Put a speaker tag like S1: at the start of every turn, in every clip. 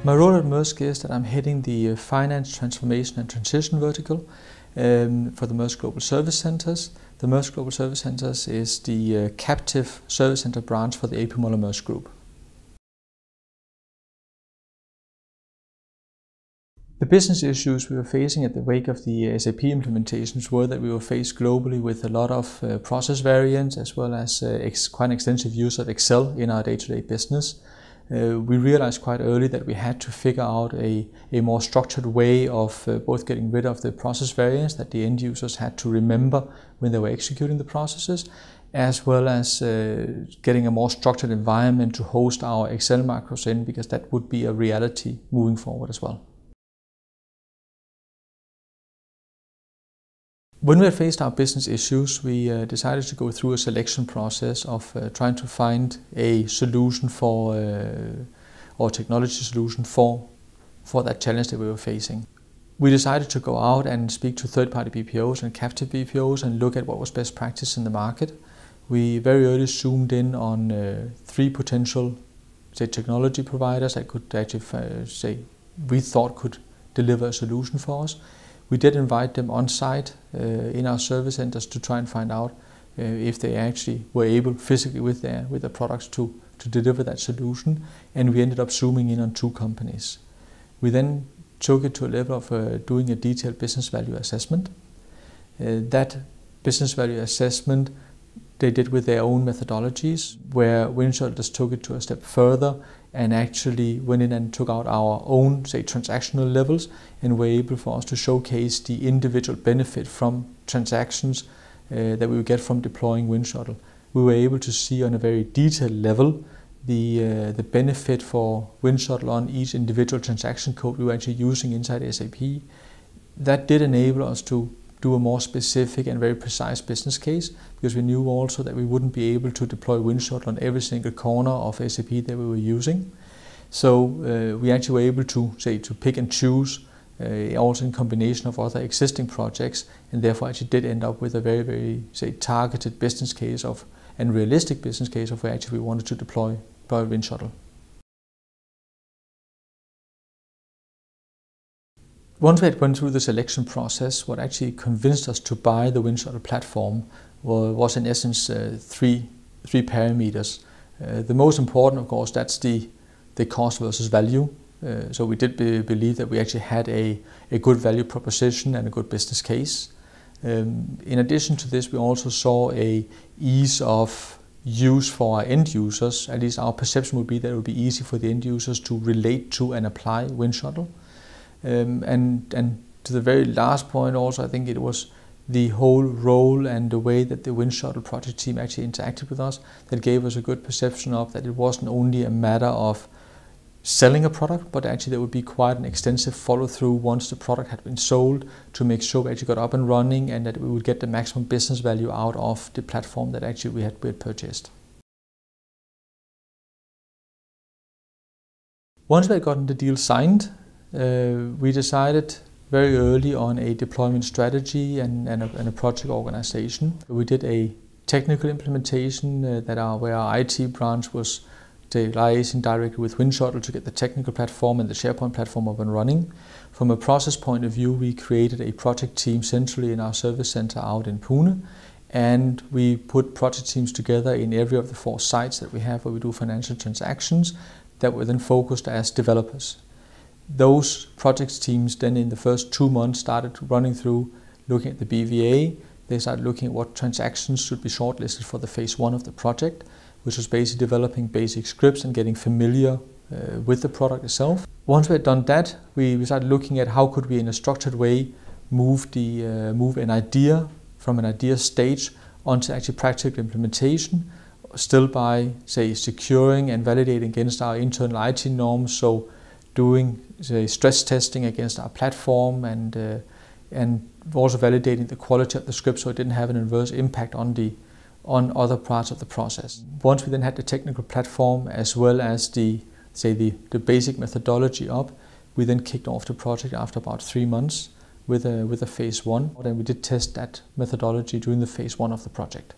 S1: My role at Maersk is that I'm heading the Finance, Transformation and Transition vertical for the Maersk Global Service Centers. The Maersk Global Service Centers is the captive service center branch for the AP Møller Maersk Group. The business issues we were facing at the wake of the SAP implementations were that we were faced globally with a lot of process variants as well as quite an extensive use of Excel in our day-to-day business. We realized quite early that we had to figure out a more structured way of both getting rid of the process variants that the end users had to remember when they were executing the processes, as well as getting a more structured environment to host our Excel macros in, because that would be a reality moving forward as well. When we had faced our business issues, we decided to go through a selection process of trying to find a solution for, or technology solution for that challenge that we were facing. We decided to go out and speak to third-party BPOs and captive BPOs and look at what was best practice in the market. We very early zoomed in on 3 potential, technology providers that could actually, we thought could deliver a solution for us. We did invite them on site in our service centers to try and find out if they actually were able physically with their products to deliver that solution, and we ended up zooming in on 2 companies. We then took it to a level of doing a detailed business value assessment. That business value assessment they did with their own methodologies, where Winshuttle just took it to a step further and actually went in and took out our own, transactional levels, and were able for us to showcase the individual benefit from transactions that we would get from deploying Winshuttle. We were able to see on a very detailed level the benefit for Winshuttle on each individual transaction code we were actually using inside SAP. That did enable us to do a more specific and very precise business case, because we knew also that we wouldn't be able to deploy Winshuttle on every single corner of SAP that we were using. So we actually were able to pick and choose, also in combination of other existing projects, and therefore actually did end up with a very, very targeted business case and realistic business case of where actually we wanted to deploy Winshuttle. Once we had gone through the selection process, what actually convinced us to buy the Winshuttle platform was in essence 3 parameters. The most important, of course, that's the cost versus value. So we did believe that we actually had a good value proposition and a good business case. In addition to this, we also saw a ease of use for our end users. At least our perception would be that it would be easy for the end users to relate to and apply Winshuttle. And to the very last point also, I think it was the whole role and the way that the Winshuttle project team actually interacted with us that gave us a good perception of that it wasn't only a matter of selling a product, but actually there would be quite an extensive follow-through once the product had been sold to make sure we actually got up and running and that we would get the maximum business value out of the platform that actually we had purchased. Once we had gotten the deal signed, we decided very early on a deployment strategy and a project organization. We did a technical implementation where our IT branch was liaising directly with Winshuttle to get the technical platform and the SharePoint platform up and running. From a process point of view, we created a project team centrally in our service center out in Pune, and we put project teams together in every of the 4 sites that we have where we do financial transactions that were then focused as developers. Those project teams then in the first 2 months started running through looking at the BVA. They started looking at what transactions should be shortlisted for the phase 1 of the project, which was basically developing basic scripts and getting familiar with the product itself. Once we had done that, we started looking at how could we in a structured way move an idea from an idea stage onto actually practical implementation, still by securing and validating against our internal IT norms, so doing stress testing against our platform and also validating the quality of the script so it didn't have an adverse impact on other parts of the process. Once we then had the technical platform as well as the basic methodology up, we then kicked off the project after about 3 months with a phase 1. And we did test that methodology during the phase 1 of the project.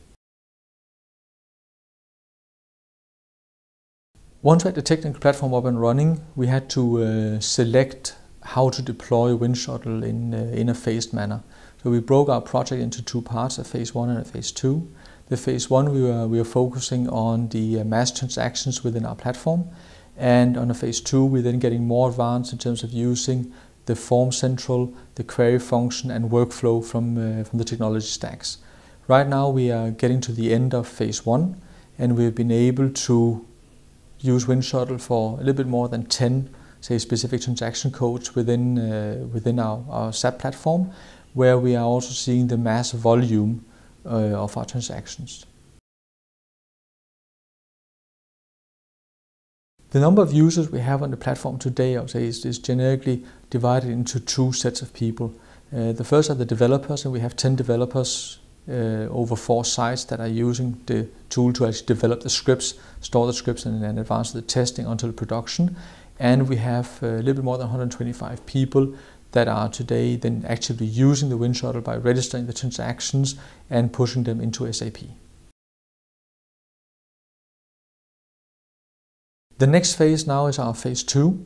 S1: Once we had the technical platform up and running, we had to select how to deploy Winshuttle in a phased manner. So we broke our project into two parts, a phase 1 and a phase 2. The phase 1 we were focusing on the Maersk transactions within our platform, and on a phase 2 we're then getting more advanced in terms of using the Form Central, the query function and workflow from the technology stacks. Right now we are getting to the end of phase 1, and we've been able to use Winshuttle for a little bit more than 10 specific transaction codes within our SAP platform, where we are also seeing the mass volume of our transactions. The number of users we have on the platform today, I would say, is generically divided into two sets of people. The first are the developers, and we have 10 developers over 4 sites that are using the tool to actually develop the scripts, store the scripts, and then advance the testing until production. And we have a little bit more than 125 people that are today then actively using the Winshuttle by registering the transactions and pushing them into SAP. The next phase now is our phase 2.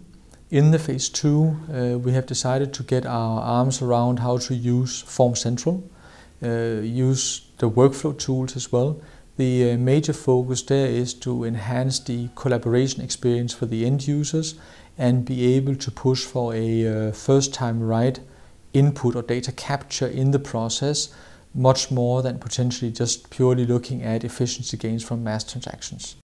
S1: In the phase 2, we have decided to get our arms around how to use Form Central, use the workflow tools as well. The major focus there is to enhance the collaboration experience for the end users and be able to push for a first-time right input or data capture in the process, much more than potentially just purely looking at efficiency gains from mass transactions.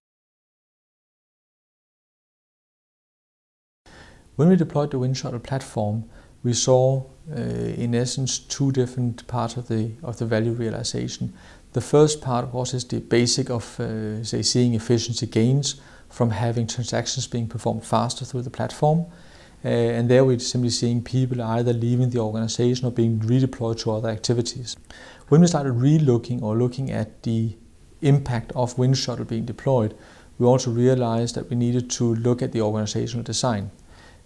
S1: When we deployed the Winshuttle platform, we saw in essence 2 different parts of the value realization. The first part, of course, is the basic of seeing efficiency gains from having transactions being performed faster through the platform. And there we're simply seeing people either leaving the organization or being redeployed to other activities. When we started looking at the impact of Winshuttle being deployed, we also realized that we needed to look at the organizational design.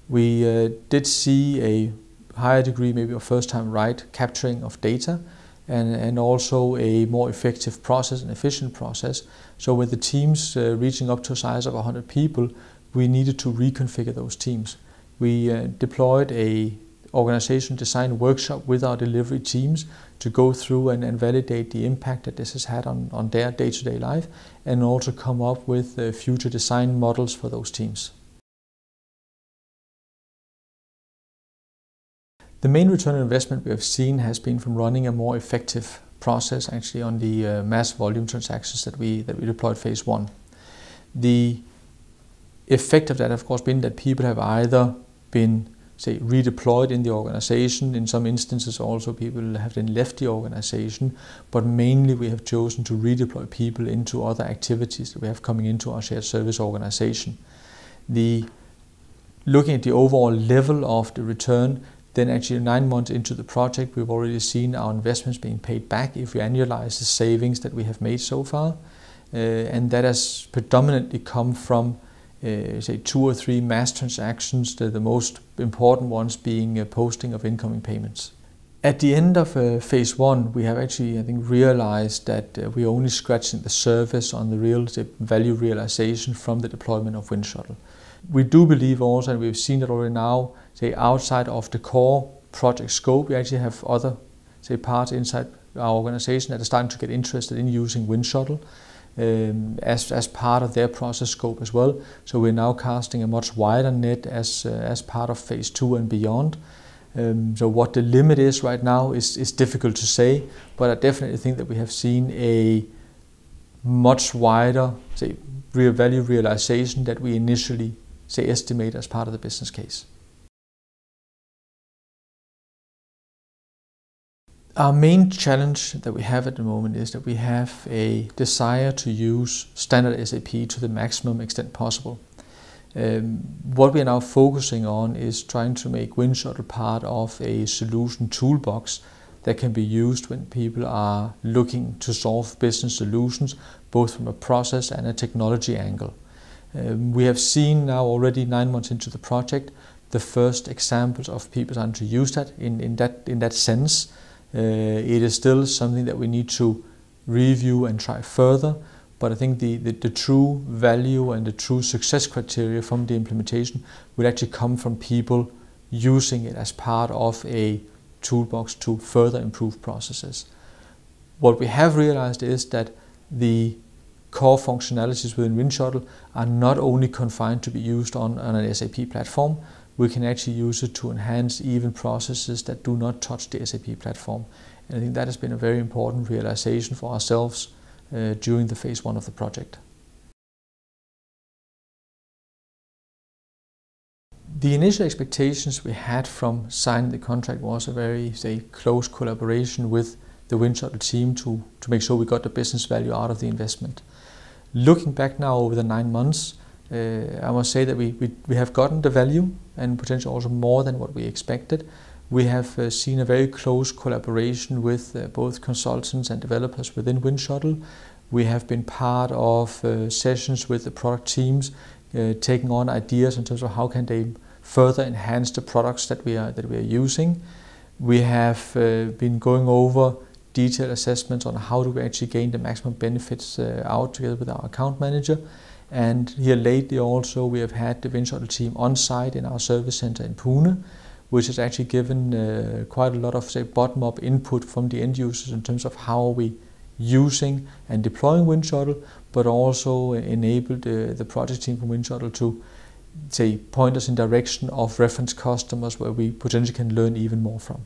S1: We did see a higher degree maybe of first-time right capturing of data, and also a more effective process and efficient process. So with the teams reaching up to a size of 100 people, we needed to reconfigure those teams. We deployed a organizational design workshop with our delivery teams to go through and validate the impact that this has had on their day-to-day life, and also come up with future design models for those teams. The main return on investment we have seen has been from running a more effective process actually on the mass volume transactions that we deployed phase 1. The effect of that, of course, been that people have either been redeployed in the organization. In some instances also people have then left the organization, but mainly we have chosen to redeploy people into other activities that we have coming into our shared service organization. Looking at the overall level of the return, then actually 9 months into the project, we've already seen our investments being paid back if we annualize the savings that we have made so far. And that has predominantly come from, 2 or 3 mass transactions, the most important ones being posting of incoming payments. At the end of phase 1, we have actually, I think, realized that we're only scratching the surface on the real value realization from the deployment of Winshuttle. We do believe also, and we've seen it already now, outside of the core project scope, we actually have other parts inside our organization that are starting to get interested in using Winshuttle as part of their process scope as well. So we're now casting a much wider net as part of phase 2 and beyond. So what the limit is right now is difficult to say, but I definitely think that we have seen a much wider real value realization that we initially estimate as part of the business case. Our main challenge that we have at the moment is that we have a desire to use standard SAP to the maximum extent possible. What we are now focusing on is trying to make Winshuttle part of a solution toolbox that can be used when people are looking to solve business solutions, both from a process and a technology angle. We have seen now already 9 months into the project the first examples of people starting to use that in that sense. It is still something that we need to review and try further, But I think the true value and the true success criteria from the implementation will actually come from people using it as part of a toolbox to further improve processes. What we have realized is that the core functionalities within Winshuttle are not only confined to be used on an SAP platform. We can actually use it to enhance even processes that do not touch the SAP platform. And I think that has been a very important realization for ourselves during the phase 1 of the project. The initial expectations we had from signing the contract was a very, close collaboration with the Winshuttle team to make sure we got the business value out of the investment. Looking back now over the 9 months, I must say that we have gotten the value and potentially also more than what we expected. We have seen a very close collaboration with both consultants and developers within Winshuttle. We have been part of sessions with the product teams, taking on ideas in terms of how can they further enhance the products that we are using. We have been going over detailed assessments on how do we actually gain the maximum benefits out together with our account manager. And here lately also we have had the Winshuttle team on site in our service center in Pune, which has actually given quite a lot of bottom-up input from the end users in terms of how we using and deploying Winshuttle, but also enabled the project team from Winshuttle to point us in direction of reference customers where we potentially can learn even more from.